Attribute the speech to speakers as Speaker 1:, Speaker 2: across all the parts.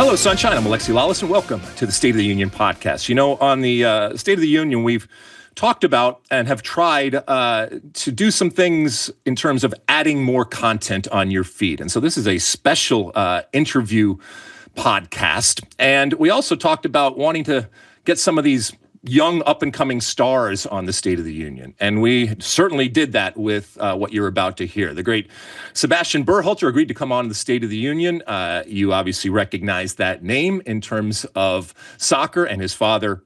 Speaker 1: Hello, Sunshine. I'm Alexi Lalas, and welcome to the State of the Union podcast. You know, on the State of the Union, we've talked about and have tried to do some things in terms of adding more content on your feed. And so this is a special interview podcast. And we also talked about wanting to get some of these young up-and-coming stars on the State of the Union. And we certainly did that with what you're about to hear. The great Sebastian Berhalter agreed to come on the State of the Union. You obviously recognize that name in terms of soccer, and his father,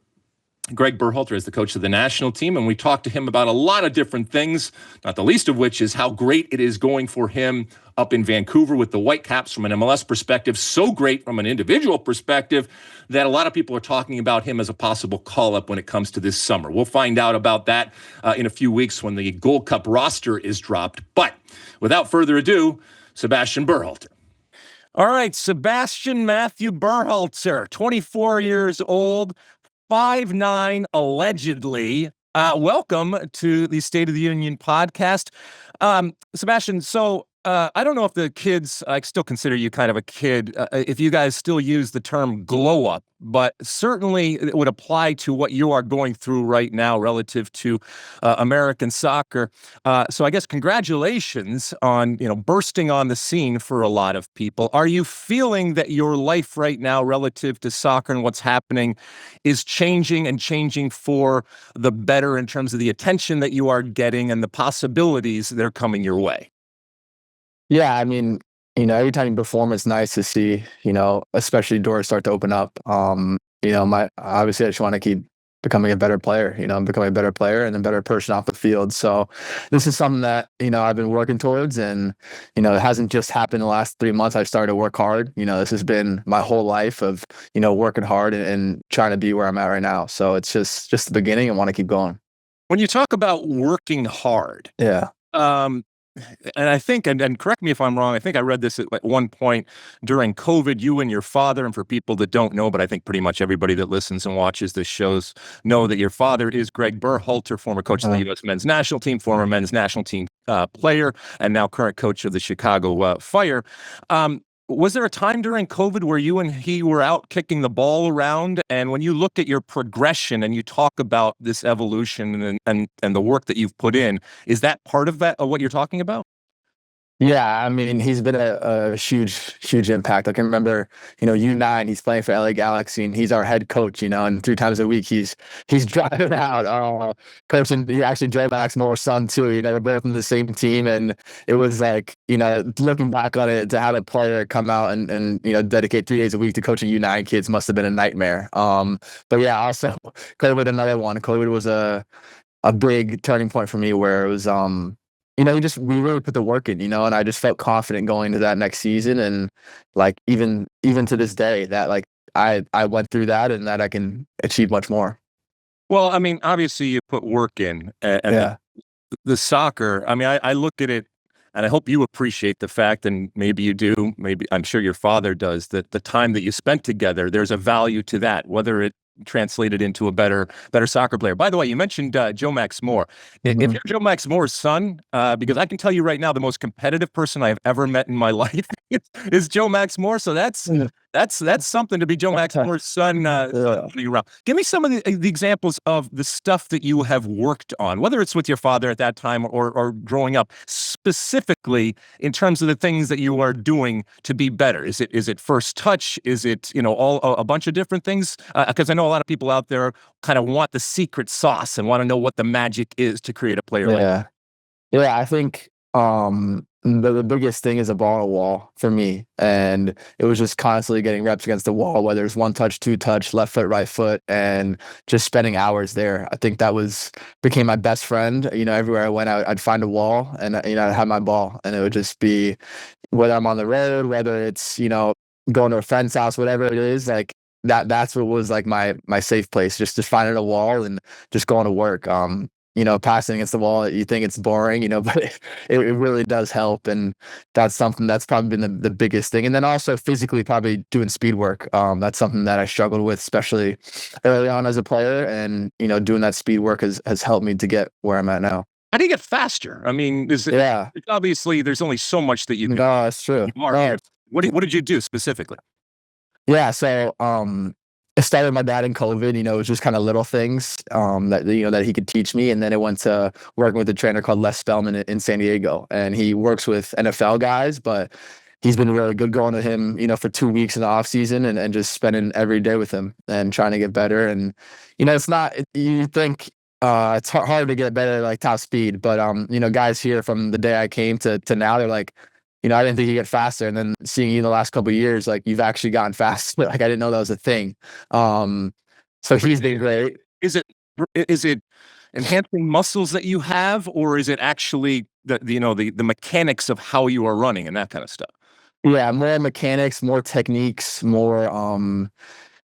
Speaker 1: Greg Berhalter, is the coach of the national team. And we talked to him about a lot of different things, not the least of which is how great it is going for him up in Vancouver with the Whitecaps from an MLS perspective. So great from an individual perspective that a lot of people are talking about him as a possible call-up when it comes to this summer. We'll find out about that in a few weeks when the Gold Cup roster is dropped. But without further ado, Sebastian Berhalter.
Speaker 2: All right, Sebastian Matthew Berhalter, 24 years old, 5'9", allegedly. Welcome to the State of the Union podcast. Sebastian, so I don't know if the kids, I still consider you kind of a kid, if you guys still use the term glow up, but certainly it would apply to what you are going through right now relative to American soccer. So I guess congratulations on, bursting on the scene for a lot of people. Are you feeling that your life right now relative to soccer and what's happening is changing and changing for the better in terms of the attention that you are getting and the possibilities that are coming your way?
Speaker 3: Yeah, I mean, every time you perform, it's nice to see, especially doors start to open up. Obviously I just want to keep becoming a better player, becoming a better player and a better person off the field. So this is something that, I've been working towards, and, it hasn't just happened in the last 3 months. I've started to work hard. This has been my whole life of, working hard and trying to be where I'm at right now. So it's just the beginning and want to keep going.
Speaker 2: When you talk about working hard,
Speaker 3: Yeah.
Speaker 2: And I think, and correct me if I'm wrong, I think I read this at one point during COVID, you and your father, and for people that don't know, but I think pretty much everybody that listens and watches this shows know that your father is Greg Berhalter, former coach of the U.S. men's national team, former men's national team player, and now current coach of the Chicago Fire. Was there a time during COVID where you and he were out kicking the ball around? And when you look at your progression and you talk about this evolution and the work that you've put in, is that part of that, of what you're talking about?
Speaker 3: Yeah, I mean, he's been a huge impact. I can remember, U9, he's playing for LA Galaxy, and he's our head coach, and 3 times a week he's driving out. Coaching, he actually drove Max Moore's son too. They're both from the same team, and it was like, looking back on it, to have a player come out and dedicate 3 days a week to coaching U9 kids must have been a nightmare. But yeah, also COVID, another one. COVID was a big turning point for me, where it was we really put the work in, and I just felt confident going into that next season. And like, even to this day, that like I went through that and that I can achieve much more.
Speaker 2: Well, I mean, obviously you put work in, and
Speaker 3: Yeah.
Speaker 2: the soccer, I mean, I look at it, and I hope you appreciate the fact, and maybe you do, maybe I'm sure your father does, that the time that you spent together, there's a value to that, whether it translated into a better soccer player. By the way, you mentioned Joe Max Moore. If you're Joe Max Moore's son, because I can tell you right now, the most competitive person I've ever met in my life is Joe Max Moore. So that's something to be Joe Max Moore's son. Around. Give me some of the examples of the stuff that you have worked on, whether it's with your father at that time or growing up, specifically in terms of the things that you are doing to be better. Is it first touch? Is it a bunch of different things? Because I know a lot of people out there kind of want the secret sauce and want to know what the magic is to create a player like that.
Speaker 3: Yeah, I think the biggest thing is a ball on a wall for me. And it was just constantly getting reps against the wall, whether it's 1 touch, 2 touch, left foot, right foot, and just spending hours there. I think that became my best friend. Everywhere I went, I'd find a wall, and I'd have my ball, and it would just be, whether I'm on the road, whether it's, going to a friend's house, whatever it is, like that's what was like my safe place, just finding a wall and just going to work. Passing against the wall, you think it's boring, but it really does help. And that's something that's probably been the biggest thing. And then also physically, probably doing speed work. That's something that I struggled with, especially early on as a player. And, doing that speed work has helped me to get where I'm at now.
Speaker 2: How do you get faster? I mean, obviously there's only so much that you can.
Speaker 3: No, that's true.
Speaker 2: What did you do specifically?
Speaker 3: Yeah, so it started with my dad in COVID. It was just kind of little things that that he could teach me, and then it went to working with a trainer called Les Spellman in San Diego, and he works with NFL guys, but he's been really good going to him, for 2 weeks in the off season and just spending every day with him and trying to get better. And it's not you think it's hard to get better like top speed, but guys here from the day I came to now, they're like, I didn't think you get faster. And then seeing you the last couple of years, like you've actually gotten fast. Like I didn't know that was a thing. So he's been great.
Speaker 2: Is it enhancing muscles that you have, or is it actually the mechanics of how you are running and that kind of stuff?
Speaker 3: Yeah, more mechanics, more techniques, more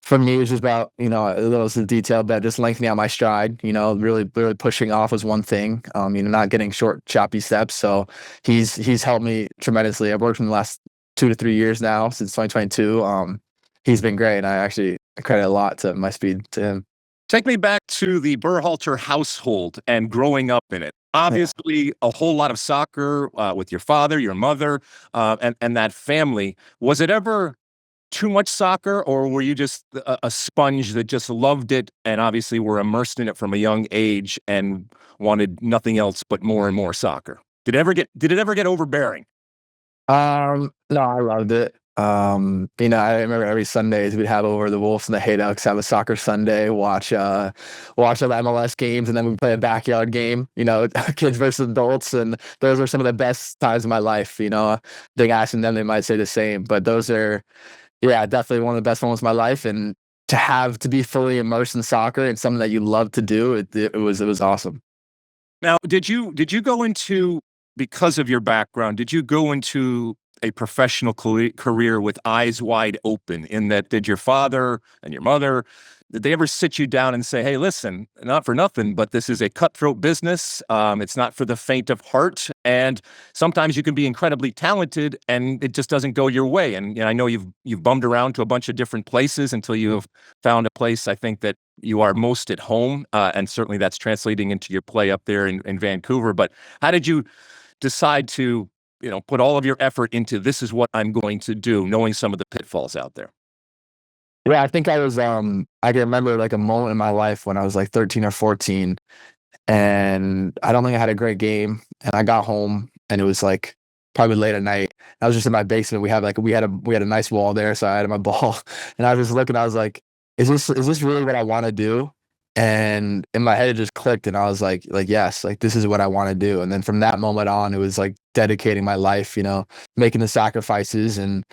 Speaker 3: for me, it was just about, a little detail about just lengthening out my stride, really, really pushing off was one thing, not getting short, choppy steps. So he's helped me tremendously. I've worked with him the last 2 to 3 years now, since 2022. He's been great. And I actually credit a lot to my speed to him.
Speaker 2: Take me back to the Berhalter household and growing up in it. Obviously, a whole lot of soccer with your father, your mother, and that family. Was it ever too much soccer, or were you just a sponge that just loved it and obviously were immersed in it from a young age and wanted nothing else but more and more soccer? Did it ever get overbearing?
Speaker 3: No, I loved it. I remember every Sundays we'd have over the Wolves and the Hayducks, have a soccer Sunday, watch the MLS games, and then we'd play a backyard game, kids versus adults, and those are some of the best times of my life. They're asking them, they might say the same, but those are, yeah, definitely one of the best moments of my life. And to be fully immersed in soccer and something that you love to do, it was awesome.
Speaker 2: Now, did you go into, because of your background, did you go into a professional career with eyes wide open, in that did your father and your mother, did they ever sit you down and say, hey, listen, not for nothing, but this is a cutthroat business. It's not for the faint of heart. And sometimes you can be incredibly talented and it just doesn't go your way. And I know you've bummed around to a bunch of different places until you have found a place, I think, that you are most at home. And certainly that's translating into your play up there in Vancouver. But how did you decide to, put all of your effort into, this is what I'm going to do, knowing some of the pitfalls out there?
Speaker 3: Yeah, I think I was, I can remember like a moment in my life when I was like 13 or 14, and I don't think I had a great game. And I got home and it was like probably late at night. I was just in my basement. We had a nice wall there, so I had my ball, and I was just looking. I was like, is this really what I want to do? And in my head, it just clicked, and I was like yes, like this is what I want to do. And then from that moment on, it was like dedicating my life, making the sacrifices. And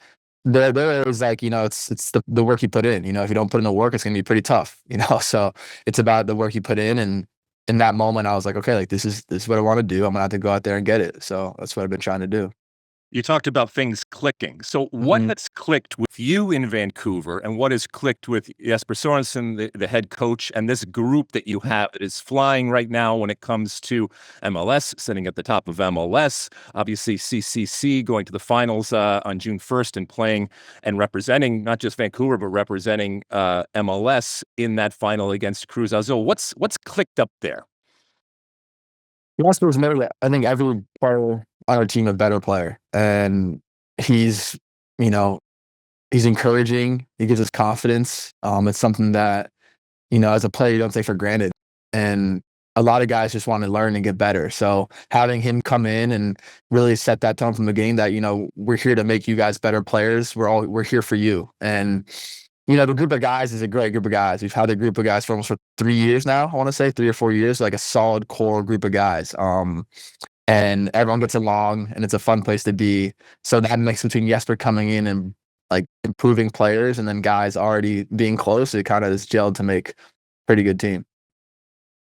Speaker 3: there was like, it's the work you put in. If you don't put in the work, it's gonna be pretty tough. So it's about the work you put in. And in that moment, I was like, okay, like this is what I want to do. I'm gonna have to go out there and get it. So that's what I've been trying to do.
Speaker 2: You talked about things clicking. So what
Speaker 3: Mhm.
Speaker 2: has clicked with you in Vancouver, and what has clicked with Jesper Sorensen, the head coach, and this group that you have that is flying right now when it comes to MLS, sitting at the top of MLS, obviously CCC going to the finals on June 1st and playing and representing not just Vancouver, but representing MLS in that final against Cruz Azul. What's clicked up there?
Speaker 3: Jasper was never. I think every player on our team a better player, and he's, you know, he's encouraging. He gives us confidence. It's something that, as a player, you don't take for granted. And a lot of guys just want to learn and get better. So having him come in and really set that tone from the beginning that, we're here to make you guys better players. We're here for you. And, the group of guys is a great group of guys. We've had a group of guys for almost 3 years now, I want to say 3 or 4 years, like a solid core group of guys. And everyone gets along and it's a fun place to be. So that mix between Jesper coming in and like improving players and then guys already being close, it kind of is gelled to make a pretty good team.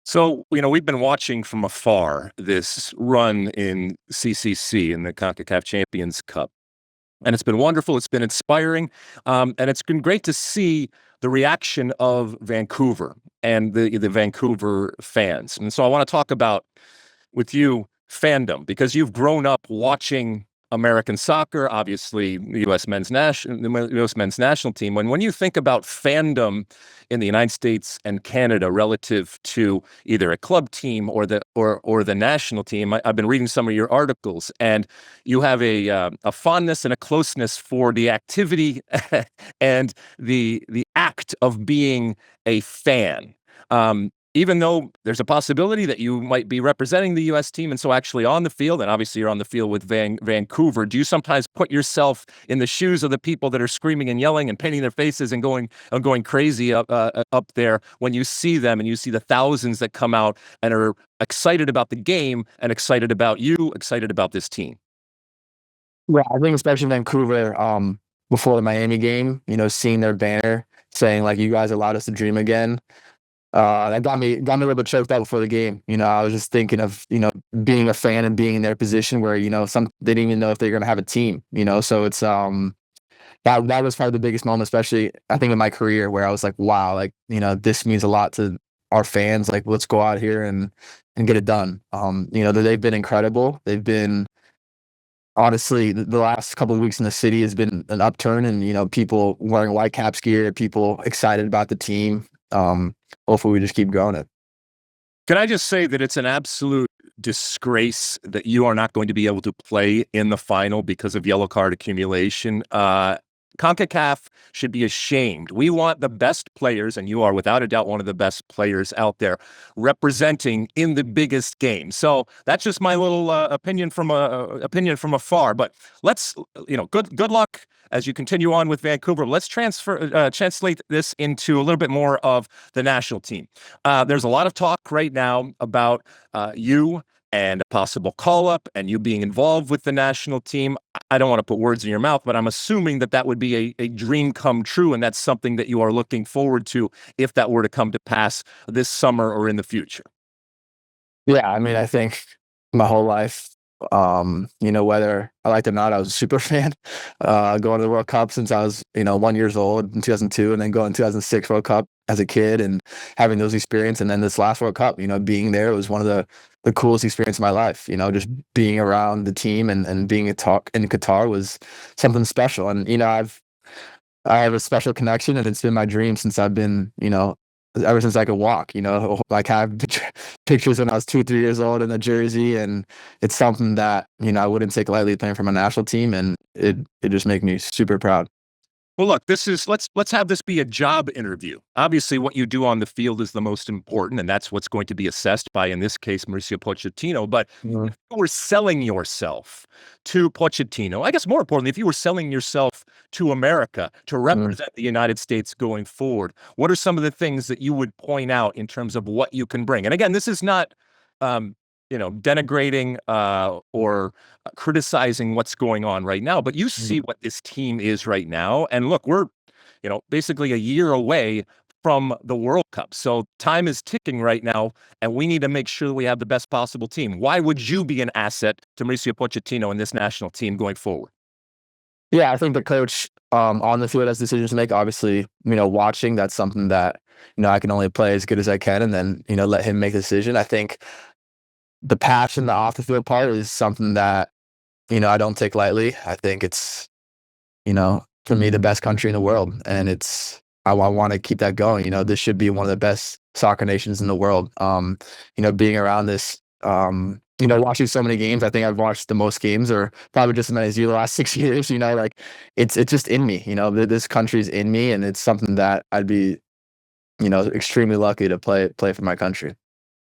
Speaker 2: So, we've been watching from afar this run in CCC, in the CONCACAF Champions Cup. And it's been wonderful. It's been inspiring. And it's been great to see the reaction of Vancouver and the Vancouver fans. And so I want to talk about, with you, fandom, because you've grown up watching American soccer, obviously the U.S. men's national team. When you think about fandom in the United States and Canada relative to either a club team or the national team, I've been reading some of your articles, and you have a fondness and a closeness for the activity and the act of being a fan. Even though there's a possibility that you might be representing the U.S. team and so actually on the field, and obviously you're on the field with Vancouver, do you sometimes put yourself in the shoes of the people that are screaming and yelling and painting their faces and going crazy up there when you see them and you see the thousands that come out and are excited about the game and excited about you, excited about this team?
Speaker 3: Yeah, I think especially Vancouver, before the Miami game, seeing their banner saying like, "You guys allowed us to dream again." That got me a little bit choked up before the game. I was just thinking of, being a fan and being in their position where, they didn't even know if they're going to have a team, so it's, that was probably the biggest moment, especially I think in my career, where I was like, wow, like, this means a lot to our fans. Like, let's go out here and get it done. They've been incredible. They've been, honestly, the last couple of weeks in the city has been an upturn, and, people wearing Whitecaps gear, people excited about the team. Hopefully we just keep growing it.
Speaker 2: Can I just say that it's an absolute disgrace that you are not going to be able to play in the final because of yellow card accumulation? CONCACAF should be ashamed. We want the best players, and you are without a doubt one of the best players out there representing in the biggest game. So that's just my little opinion from afar. But let's, good luck as you continue on with Vancouver. Let's translate this into a little bit more of the national team. There's a lot of talk right now about you and a possible call-up and you being involved with the national team. I don't want to put words in your mouth, but I'm assuming that would be a dream come true, and that's something that you are looking forward to if that were to come to pass this summer or in the future.
Speaker 3: Yeah, I mean, I think my whole life, whether I liked it or not, I was a super fan. Going to the World Cup since I was, 1 year old in 2002, and then going to 2006 World Cup as a kid and having those experiences. And then this last World Cup, being there was one of the coolest experiences of my life. Just being around the team and being in Qatar was something special. And, I have a special connection, and it's been my dream since I've been, ever since I could walk, like I have pictures when I was 2, 3 years old in a jersey, and it's something that, I wouldn't take lightly playing for my national team, and it just makes me super proud.
Speaker 2: Well, look, let's have this be a job interview. Obviously, what you do on the field is the most important, and that's what's going to be assessed by, in this case, Mauricio Pochettino. But if you were selling yourself to Pochettino, I guess more importantly, if you were selling yourself to America to represent the United States going forward, what are some of the things that you would point out in terms of what you can bring? And again, this is not denigrating or criticizing what's going on right now, but you see what this team is right now. And look, we're, basically a year away from the World Cup. So time is ticking right now, and we need to make sure that we have the best possible team. Why would you be an asset to Mauricio Pochettino and this national team going forward?
Speaker 3: Yeah, I think the coach on the field has decisions to make. Obviously, watching, that's something that, I can only play as good as I can, and then, let him make the decision. I think the passion, the off the field part is something that, I don't take lightly. I think it's, for me, the best country in the world. And I want to keep that going. This should be one of the best soccer nations in the world. Being around this, watching so many games, I think I've watched the most games, or probably just as many as you the last 6 years, like it's just in me, this country's in me, and it's something that I'd be, extremely lucky to play for my country.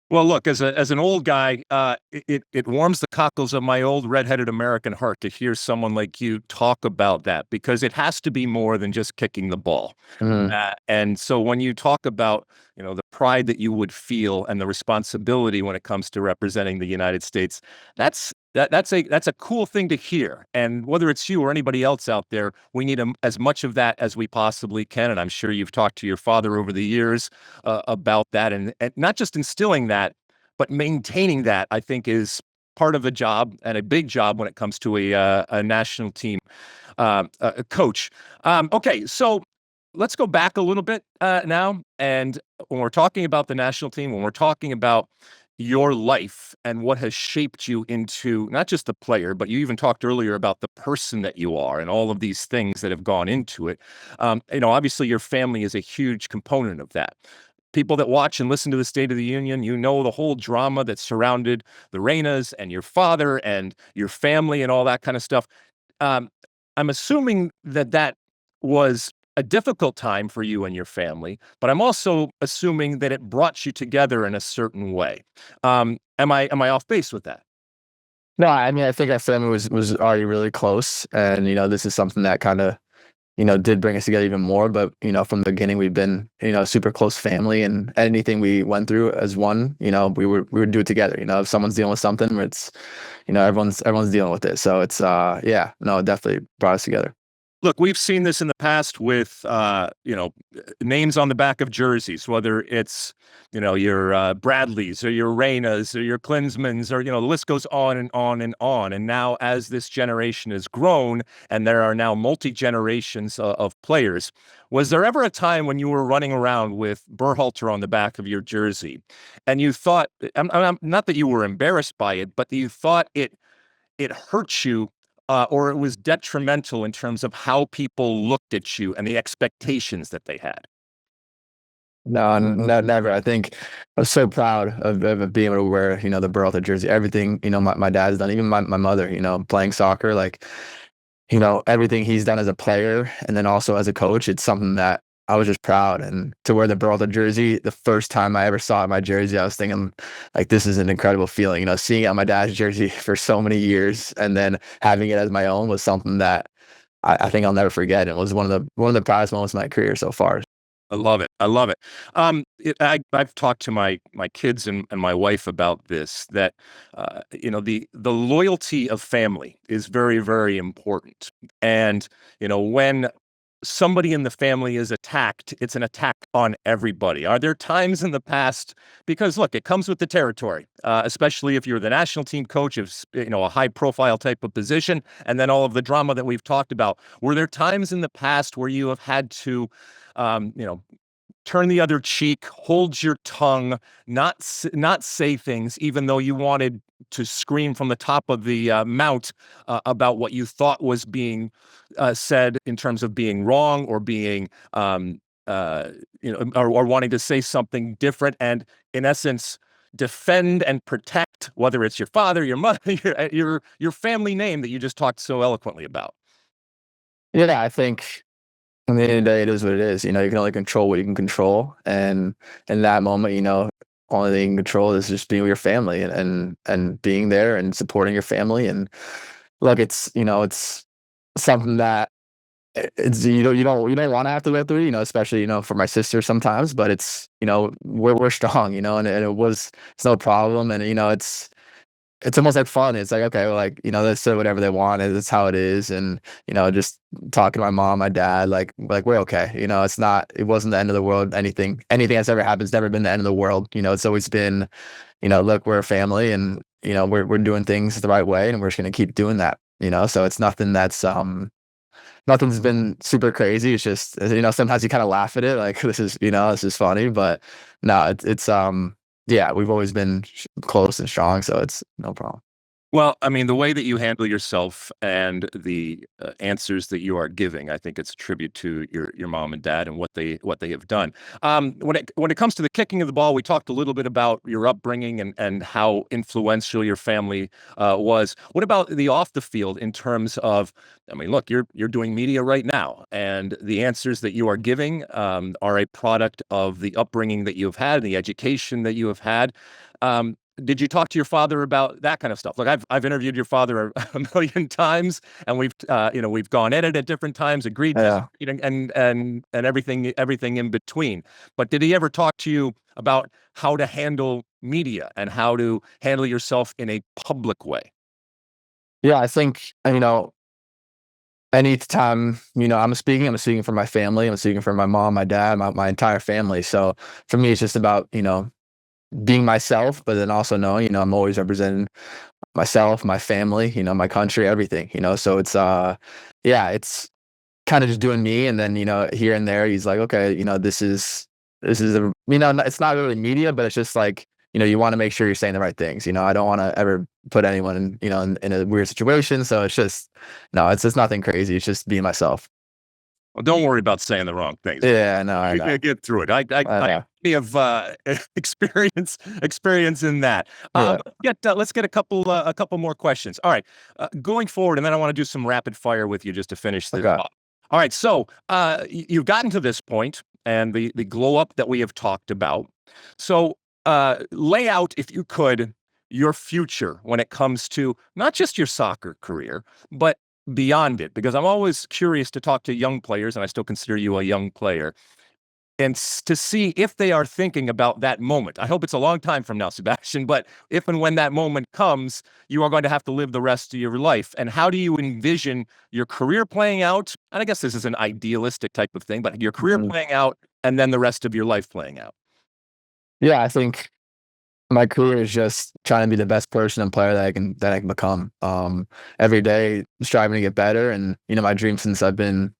Speaker 2: Well, look, as an old guy, it warms the cockles of my old redheaded American heart to hear someone like you talk about that, because it has to be more than just kicking the ball. And so when you talk about, the pride that you would feel and the responsibility when it comes to representing the United States, that's a cool thing to hear. And whether it's you or anybody else out there, we need as much of that as we possibly can. And I'm sure you've talked to your father over the years about that, and not just instilling that, but maintaining that, I think, is part of the job, and a big job when it comes to a national team coach. Okay, so let's go back a little bit now. And when we're talking about the national team, when we're talking about your life and what has shaped you into not just the player, but you even talked earlier about the person that you are and all of these things that have gone into it. Obviously your family is a huge component of that. People that watch and listen to the State of the Union, the whole drama that surrounded the Reynas and your father and your family and all that kind of stuff. I'm assuming that was a difficult time for you and your family, but I'm also assuming that it brought you together in a certain way. Am I off base with that?
Speaker 3: No, I mean, I think our family was already really close, and this is something that kind of did bring us together even more. But from the beginning, we've been a super close family, and anything we went through as one, we would do it together. If someone's dealing with something, it's everyone's dealing with it. So it's yeah, no, it definitely brought us together.
Speaker 2: Look, we've seen this in the past with, names on the back of jerseys, whether it's, your Bradleys or your Reynas or your Klinsmans or, the list goes on and on and on. And now as this generation has grown and there are now multi-generations of players, was there ever a time when you were running around with Berhalter on the back of your jersey and you thought, not that you were embarrassed by it, but you thought it hurt you or it was detrimental in terms of how people looked at you and the expectations that they had?
Speaker 3: No, never. I think I was so proud of being able to wear, the Berhalter jersey. Everything, my dad's done, even my mother, playing soccer, like, everything he's done as a player and then also as a coach, it's something that I was just proud. And to wear the Berhalter jersey, the first time I ever saw it, my jersey, I was thinking, like, this is an incredible feeling. Seeing it on my dad's jersey for so many years and then having it as my own was something that I think I'll never forget. It was one of the proudest moments of my career so far.
Speaker 2: I love it. I love it. I've talked to my kids and my wife about this, that, the loyalty of family is very, very important. And, when somebody in the family is attacked, it's an attack on everybody. Are there times in the past, because look, it comes with the territory, especially if you're the national team coach of, a high profile type of position, and then all of the drama that we've talked about. Were there times in the past where you have had to, turn the other cheek, hold your tongue, not say things, even though you wanted to scream from the top of the mount about what you thought was being said in terms of being wrong or being, or wanting to say something different, and in essence, defend and protect, whether it's your father, your mother, your family name that you just talked so eloquently about?
Speaker 3: Yeah, I think at the end of the day, it is what it is. You can only control what you can control, and in that moment, only thing you can control is just being with your family and being there and supporting your family. And look, it's something that it's you don't want to have to go through, especially for my sister sometimes. But it's we're strong, and it's no problem, and it's almost like fun. It's like, okay, well, like, they say whatever they want. It's how it is. And, just talking to my mom, my dad, like we're okay. It wasn't the end of the world. Anything that's ever happened has never been the end of the world. It's always been, look, we're a family and, we're doing things the right way and we're just going to keep doing that, so it's nothing's been super crazy. It's just, sometimes you kind of laugh at it. Like, this is funny, but no, it's yeah, we've always been close and strong, so it's no problem.
Speaker 2: Well, I mean, the way that you handle yourself and the answers that you are giving, I think it's a tribute to your mom and dad and what they have done. When it comes to the kicking of the ball, we talked a little bit about your upbringing and how influential your family was. What about the off the field in terms of? I mean, look, you're doing media right now, and the answers that you are giving are a product of the upbringing that you have had, the education that you have had. Did you talk to your father about that kind of stuff? Look, I've interviewed your father a million times, and we've gone at it at different times, agreed,
Speaker 3: Yeah.
Speaker 2: and everything in between. But did he ever talk to you about how to handle media and how to handle yourself in a public way?
Speaker 3: Yeah, I think, anytime, I'm speaking for my family. I'm speaking for my mom, my dad, my entire family. So for me, it's just about, being myself, but then also knowing, I'm always representing myself, my family, my country, everything, so it's, yeah, it's kind of just doing me. And then, here and there, he's like, okay, this is a, it's not really media, but it's just like, you want to make sure you're saying the right things. I don't want to ever put anyone in a weird situation. So it's just, no, it's just nothing crazy. It's just being myself.
Speaker 2: Well, don't worry about saying the wrong things.
Speaker 3: Yeah, no, I
Speaker 2: You're
Speaker 3: know.
Speaker 2: gonna get through it. I have experience in that. Let's get a couple more questions. All right, going forward, and then I want to do some rapid fire with you just to finish this off. All right, so you've gotten to this point, and the glow up that we have talked about. So lay out, if you could, your future when it comes to not just your soccer career, but beyond it, because I'm always curious to talk to young players, and I still consider you a young player, and to see if they are thinking about that moment. I hope it's a long time from now, Sebastian, but if and when that moment comes, you are going to have to live the rest of your life. And how do you envision your career playing out? And I guess this is an idealistic type of thing, but your career playing out and then the rest of your life playing out.
Speaker 3: Yeah, I think my career is just trying to be the best person and player that I can become. Every day striving to get better. And, my dream since I've been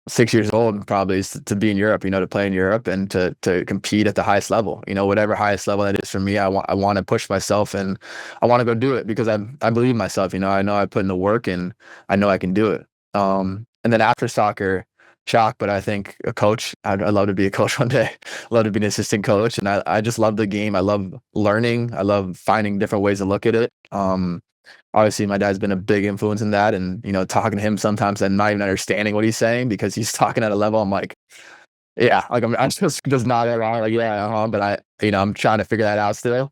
Speaker 3: 6 years old probably is to be in Europe, to play in Europe and to compete at the highest level, whatever highest level that is for me. I want to push myself and I want to go do it because I believe in myself. I know I put in the work and I know I can do it. And then after soccer, shock, but I think a coach, I'd love to be a coach one day. Love to be an assistant coach. And I just love the game. I love learning. I love finding different ways to look at it. Obviously my dad's been a big influence in that. And, talking to him sometimes and not even understanding what he's saying because he's talking at a level I'm like, yeah, like I'm just not around like, yeah, but I'm trying to figure that out still.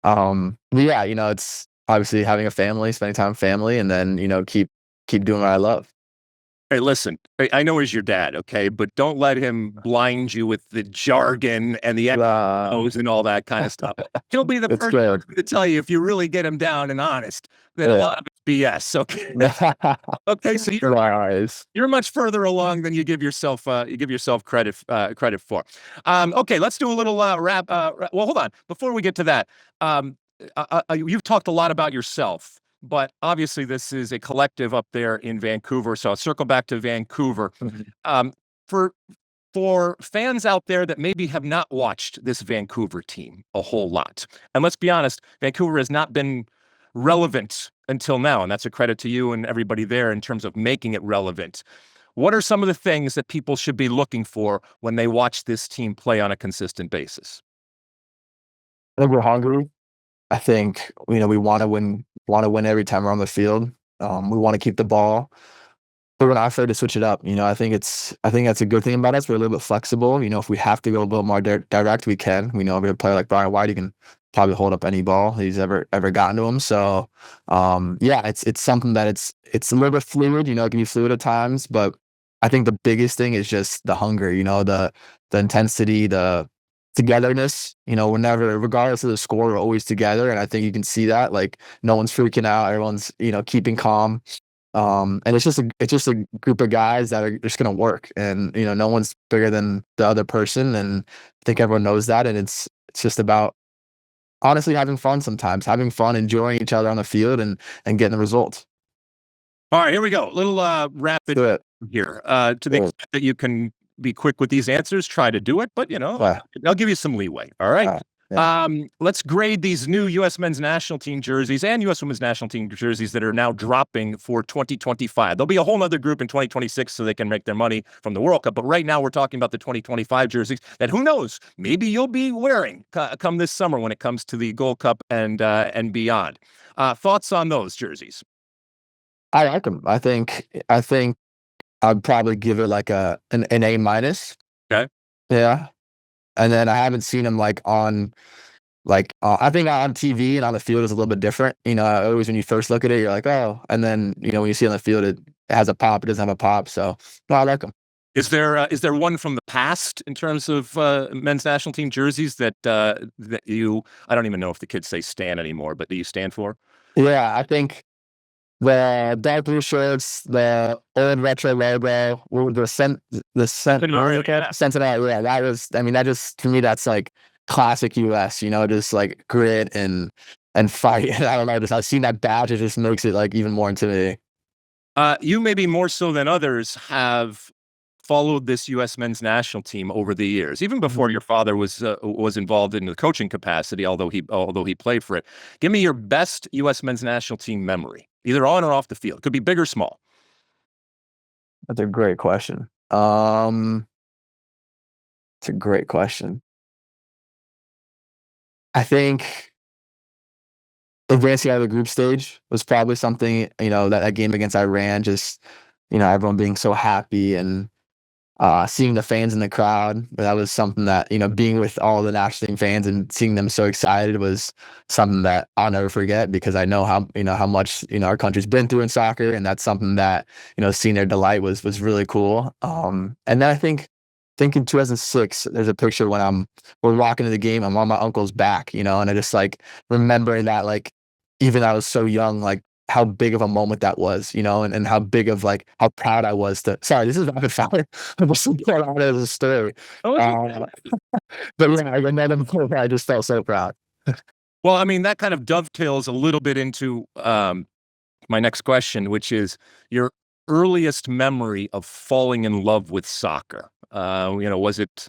Speaker 3: But yeah, it's obviously having a family, spending time with family, and then, keep doing what I love.
Speaker 2: Hey, listen, I know he's your dad, okay? But don't let him blind you with the jargon and the X's and all that kind of stuff. He'll be the first to tell you if you really get him down and honest that a lot of it's BS, okay? Okay, so you're much further along than you give yourself credit for. Okay, let's do a little wrap. Well, hold on. Before we get to that, you've talked a lot about yourself. But obviously, this is a collective up there in Vancouver. So I'll circle back to Vancouver. For fans out there that maybe have not watched this Vancouver team a whole lot, and let's be honest, Vancouver has not been relevant until now, and that's a credit to you and everybody there in terms of making it relevant. What are some of the things that people should be looking for when they watch this team play on a consistent basis?
Speaker 3: I think we're hungry. I think we want to win every time we're on the field. We want to keep the ball, but we're not afraid to switch it up. I think that's a good thing about us. We're a little bit flexible. If we have to go a little more direct, we can. We know if we have a player like Brian White, he can probably hold up any ball he's ever gotten to him. So yeah, it's something that it's a little bit fluid. It can be fluid at times, but I think the biggest thing is just the hunger. The intensity, the togetherness. We're never, regardless of the score, we're always together, and I think you can see that. Like no one's freaking out, everyone's keeping calm, and it's just a group of guys that are just gonna work, and no one's bigger than the other person, and I think everyone knows that, and it's just about honestly having fun sometimes, having fun, enjoying each other on the field, and getting the results.
Speaker 2: All right, here we go. A little rapid here to the extent that you can be quick with these answers, try to do it, but I'll give you some leeway. All right. Let's grade these new U.S. men's national team jerseys and U.S. women's national team jerseys that are now dropping for 2025. There'll be a whole other group in 2026 so they can make their money from the World Cup. But right now we're talking about the 2025 jerseys that who knows, maybe you'll be wearing come this summer when it comes to the Gold Cup and beyond. Thoughts on those jerseys?
Speaker 3: I like them. I think I'd probably give it like an A minus.
Speaker 2: Okay.
Speaker 3: Yeah. And then I haven't seen him like on I think on TV and on the field is a little bit different. Always when you first look at it, you're like, oh, and then when you see it on the field, it has a pop. It doesn't have a pop. So no, I like them.
Speaker 2: Is there one from the past in terms of men's national team jerseys that you, I don't even know if the kids say stan anymore, but that you stand for?
Speaker 3: Yeah, I think the dark blue shirts, the old retro logo, the Centenary. Yeah, that just to me that's like classic US. Just like grit and fight. And I don't know, I've seen that badge. It just makes it like even more intimidating.
Speaker 2: You maybe more so than others have followed this U.S. men's national team over the years, even before your father was involved in the coaching capacity, although he played for it. Give me your best U.S. men's national team memory, either on or off the field. It could be big or small.
Speaker 3: That's a great question. It's a great question. I think advancing out of the group stage was probably something, that game against Iran, just, everyone being so happy and seeing the fans in the crowd. But that was something that, being with all the national team fans and seeing them so excited was something that I'll never forget, because I know how much, our country's been through in soccer. And that's something that, seeing their delight was really cool. And then I think in 2006, there's a picture when we're walking to the game, I'm on my uncle's back, and I just like remembering that, like, even I was so young, like how big of a moment that was, and how big of like how proud I was sorry, this is rapid fire. I wasn't going on as a story. But yeah, I remember I just felt so proud.
Speaker 2: Well, I mean, that kind of dovetails a little bit into my next question, which is your earliest memory of falling in love with soccer. Was it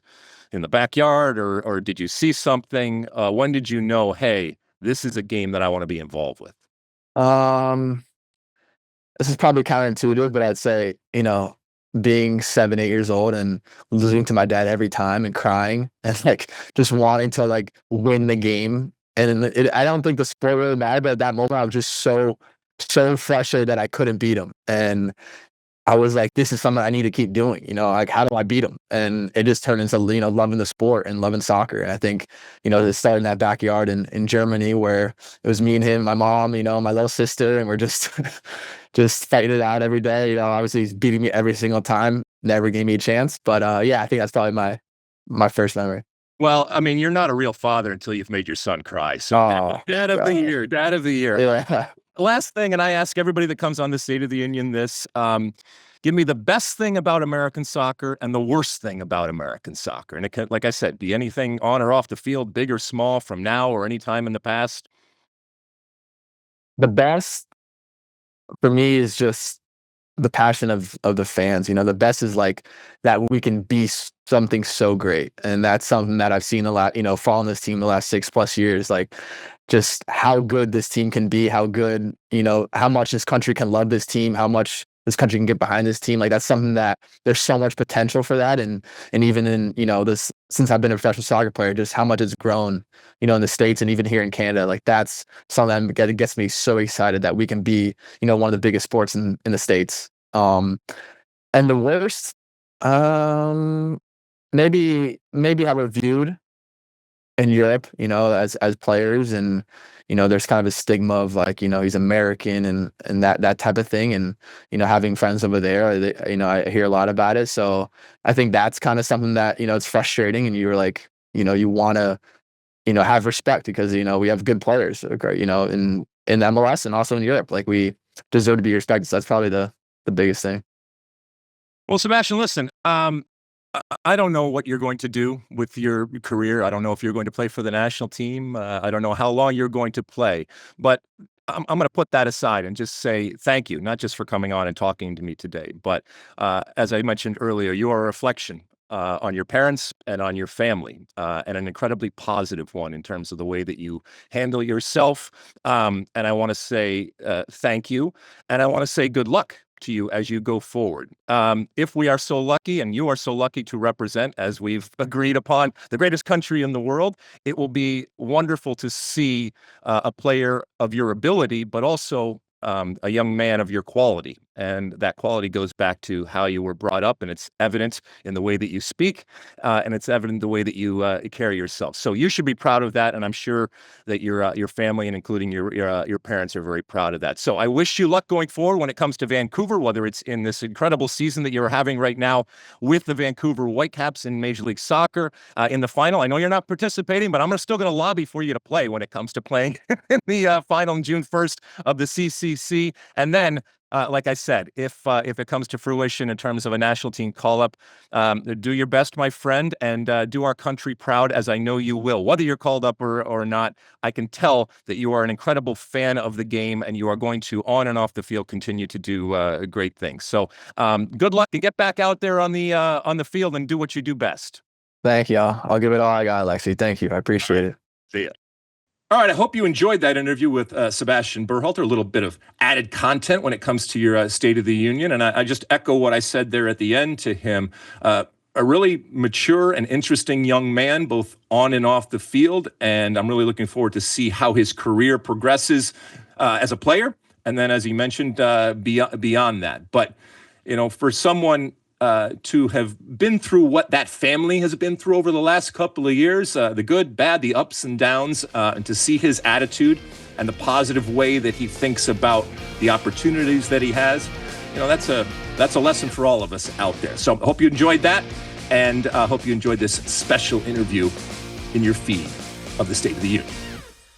Speaker 2: in the backyard or did you see something? When did you know, hey, this is a game that I want to be involved with?
Speaker 3: This is probably counterintuitive, but I'd say, being 7, 8 years old and losing to my dad every time and crying and like just wanting to like win the game. And I don't think the sport really mattered, but at that moment I was just so frustrated that I couldn't beat him. And I was like, this is something I need to keep doing, like, how do I beat him? And it just turned into, loving the sport and loving soccer. And I think, it started in that backyard in Germany where it was me and him, my mom, my little sister, and we're just, just fighting it out every day. Obviously he's beating me every single time, never gave me a chance. But yeah, I think that's probably my first memory.
Speaker 2: Well, I mean, you're not a real father until you've made your son cry. So dad of the year, dad of the year.
Speaker 3: Yeah.
Speaker 2: Last thing, and I ask everybody that comes on the State of the Union this, give me the best thing about American soccer and the worst thing about American soccer. And it can, like I said, be anything on or off the field, big or small, from now or any time in the past.
Speaker 3: The best for me is just the passion of the fans. The best is like that we can be something so great. And that's something that I've seen a lot, following this team the last 6+ years, like just how good this team can be, how good, how much this country can love this team, how much this country can get behind this team. Like that's something that there's so much potential for that. And even in, this, since I've been a professional soccer player, just how much it's grown, in the States and even here in Canada, like that's something that gets me so excited that we can be, one of the biggest sports in the States. And the worst, maybe how we're viewed in Europe, as players, and there's kind of a stigma of like, he's American and that type of thing, and having friends over there, I hear a lot about it. So I think that's kind of something that it's frustrating, and you're like, you want to have respect because we have good players, in MLS and also in Europe, like we deserve to be respected. So that's probably the biggest thing.
Speaker 2: Well, Sebastian, listen, I don't know what you're going to do with your career. I don't know if you're going to play for the national team. I don't know how long you're going to play, but I'm going to put that aside and just say thank you, not just for coming on and talking to me today, but as I mentioned earlier, you are a reflection on your parents and on your family, and an incredibly positive one in terms of the way that you handle yourself. And I want to say thank you, and I want to say good luck to you as you go forward. If we are so lucky, and you are so lucky to represent, as we've agreed upon, the greatest country in the world, it will be wonderful to see a player of your ability, but also a young man of your quality. And that quality goes back to how you were brought up, and it's evident in the way that you speak, and it's evident in the way that you carry yourself. So you should be proud of that, and I'm sure that your family and including your parents are very proud of that. So I wish you luck going forward when it comes to Vancouver, whether it's in this incredible season that you're having right now with the Vancouver Whitecaps in Major League Soccer in the final. I know you're not participating, but I'm still going to lobby for you to play when it comes to playing in the final on June 1st of the CCC, and then like I said, if it comes to fruition in terms of a national team call-up, do your best, my friend, and do our country proud, as I know you will. Whether you're called up or not, I can tell that you are an incredible fan of the game, and you are going to, on and off the field, continue to do great things. So good luck, and get back out there on the field and do what you do best.
Speaker 3: Thank you. I'll give it all I got, Alexi. Thank you. I appreciate it.
Speaker 1: See ya. All right, I hope you enjoyed that interview with Sebastian Berhalter, a little bit of added content when it comes to your State of the Union. And I just echo what I said there at the end to him. A really mature and interesting young man, both on and off the field. And I'm really looking forward to see how his career progresses as a player. And then, as he mentioned, beyond that. But, for someone to have been through what that family has been through over the last couple of years, the good, bad, the ups and downs, and to see his attitude and the positive way that he thinks about the opportunities that he has, that's a lesson for all of us out there. So I hope you enjoyed that, and I hope you enjoyed this special interview in your feed of the State of the Union.